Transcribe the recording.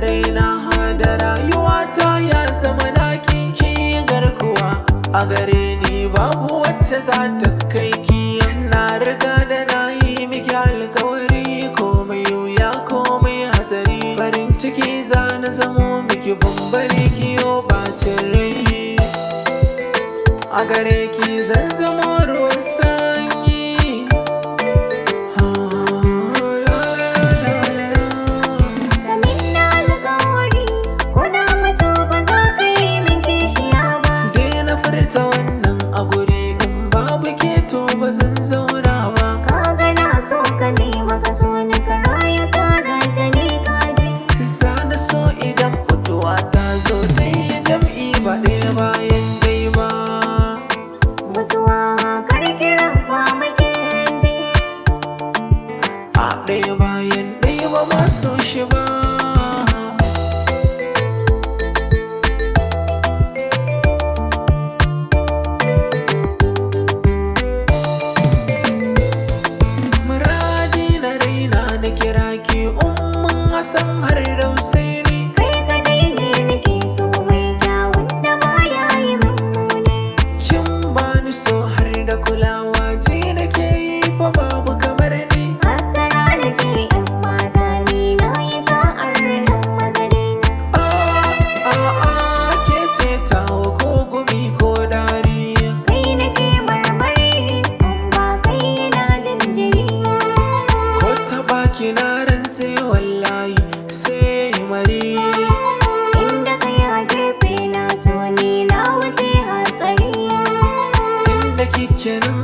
raina da rayuwata ya zama naki. Ki garkuwa a gare ni, babu wacce za ta kai ki. Na riga da na yi miki alkawari, komai wuya komai hatsari, farin ciki za na zamo miki, bambari kiyo bacin rai. A gare ki zan zama ruwan sanyi. Ta wannan a guri in babu ke to ba zan zauna ba. Ka gana so ka nema ka so ni ka rayu tare da ni kaji. Zana so idan mutuwa ta zo dai jam'i ba ɗaya bayan dai ba. Mutuwa karkira ba muke ji. A ɗaya bayan ɗaya ba ma so shi ba. San har Rausaini, kai kadai ne nake so mai kyawun da baya yi mummuni. kin bani so har da kulawa, ji nake yi fa babu kamar ni. Hattara na ce yan mata ni na yi sa'ar nan mazari. Ke ce tawo ko gumi ko dari. Kai nake marmari in ba kai na jinjiri. Ko taɓa kina rantse wallahi sai mari. Inda kai a gefe na to ni na wuce hatsari. Inda kike nan